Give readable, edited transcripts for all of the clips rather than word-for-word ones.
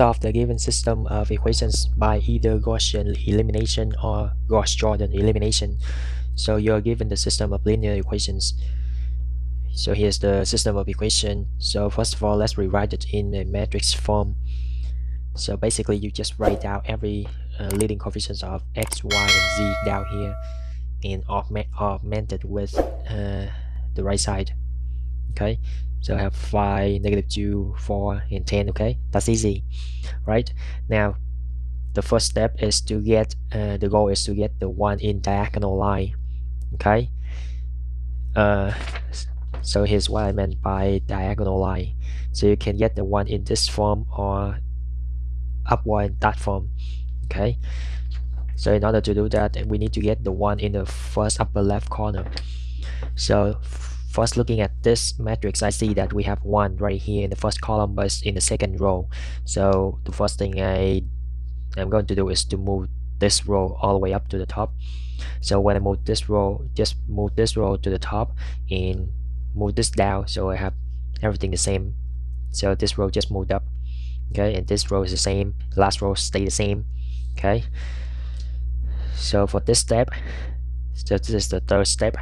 solve the given system of equations by either Gaussian elimination or Gauss-Jorden elimination. So you're given the system of linear equations. So here's the system of equation. So first of all, let's rewrite it in a matrix form. So basically you just write down every leading coefficients of x, y, and z down here and augmented with the right side. Okay, so I have 5, -2, 4, and 10. Okay, that's easy, right? Now the first step is to get the goal is to get the one in diagonal line. Okay, so here's what I meant by diagonal line. So you can get the one in this form or upward in that form. Okay, so in order to do that, we need to get the one in the first upper left corner. So first, looking at this matrix, I see that we have 1 right here in the first column, but it's in the second row. So the first thing I'm going to do is to move this row all the way up to the top. So when I move this row, just move this row to the top and move this down, so I have everything the same. So this row just moved up, okay, and this row is the same, last row stay the same. Okay, so for this step, so this is the third step.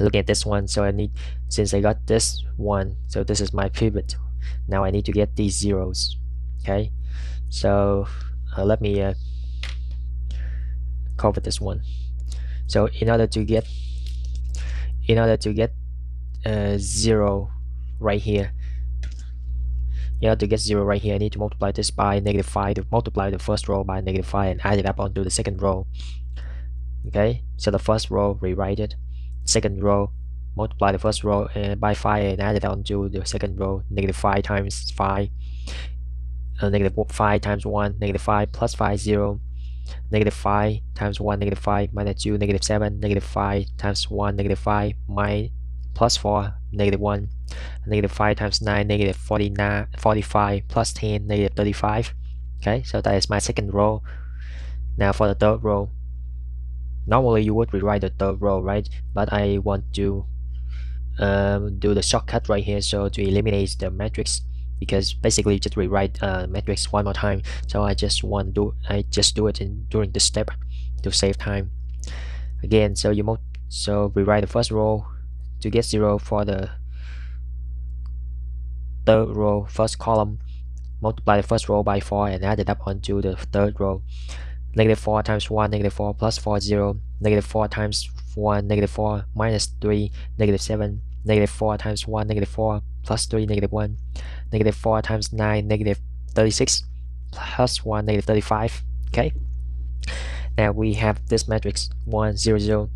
Looking at this one, so I need, since I got this one, so this is my pivot. Now I need to get these zeros. Okay, so let me cover this one. So in order to get 0 right here, I need to multiply this by -5 to multiply the first row by -5 and add it up onto the second row. Okay, so the first row, rewrite it. Second row, multiply the first row by 5 and add it onto the second row. -5 times 5, -5 times 1, -5 plus 5, 0. -5 times 1, -5 minus 2, -7. -5 times 1, -5 plus 4, -1. -5 times 9, -45 plus 10, -35. Okay, so that is my second row. Now for the third row, normally you would rewrite the third row, right? But I want to do the shortcut right here, so to eliminate the matrix, because basically you just rewrite matrix one more time. So I just do it during this step to save time. Again, so rewrite the first row to get 0 for the third row, first column. Multiply the first row by 4 and add it up onto the third row. -4 times 1, -4 plus 4, 0. -4 times 1, -4 minus 3, -7. -4 times 1, -4 plus 3, -1. -4 times 9, -36 plus 1, -35. Okay, now we have this matrix 1, 0, 0.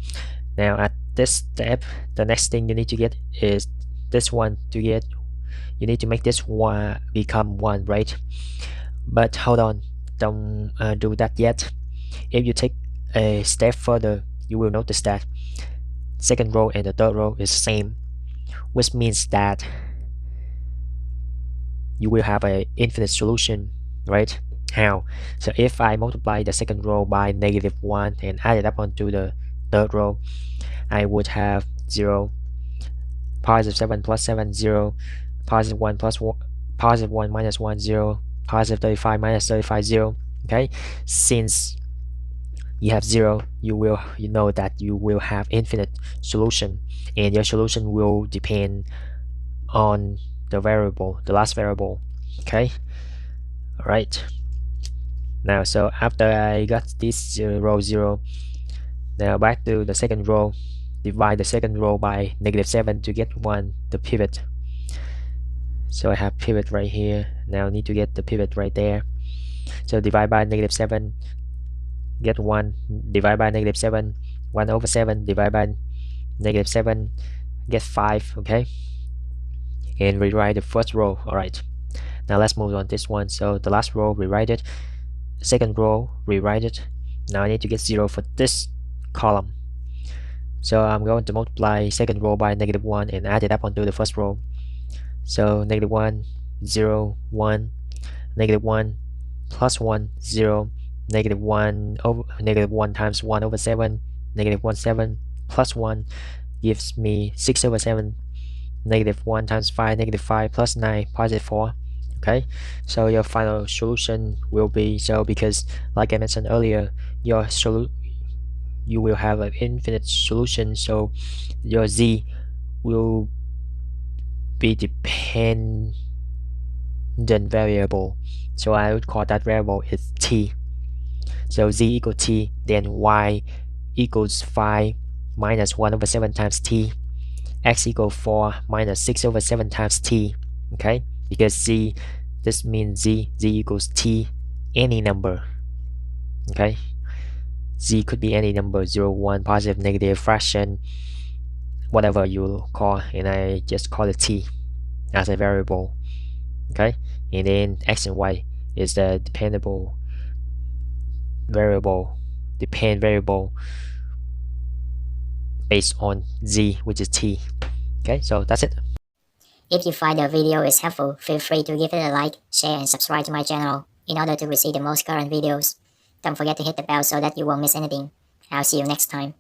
Now at this step, the next thing you need to get is this one. You need to make this one become 1, right? But hold on, don't do that yet. If you take a step further, you will notice that second row and the third row is the same, which means that you will have an infinite solution, right? How? So if I multiply the second row by -1 and add it up onto the third row, I would have 0, +7 plus 7, 0, +1 plus 1, +1 minus 1, 0, +35 minus 35, 0. Okay, since you have 0, you know that you will have infinite solution, and your solution will depend on the last variable. Okay, all right. Now, so after I got this row 0, now back to the second row, divide the second row by -7 to get 1, the pivot. So I have pivot right here. Now I need to get the pivot right there. So divide by -7, get 1. Divide by -7, 1 over 7. Divide by -7, get 5. Okay, and rewrite the first row. All right, now let's move on this one. So the last row, rewrite it. Second row, rewrite it. Now I need to get 0 for this column. So I'm going to multiply second row by -1 and add it up onto the first row. So -1, 0, 1, -1 plus 1, 0, -1 times 1 over 7, -1, 7 plus 1 gives me 6 over 7. -1 times 5, -5 plus 9, +4. Okay, so your final solution will be, so because like I mentioned earlier, you will have an infinite solution, so your z will be dependent variable, so I would call that variable is t. So z equal t, then y equals 5 minus 1 over 7 times t, x equals 4 minus 6 over 7 times t. Okay, because z, this means z equals t, any number. Okay, z could be any number, 0, 1, positive, negative, fraction, whatever you call, and I just call it t as a variable. Okay, and then x and y is the depend variable based on z, which is t. Okay, so that's it. If you find the video is helpful, feel free to give it a like, share, and subscribe to my channel in order to receive the most current videos. Don't forget to hit the bell so that you won't miss anything. I'll see you next time.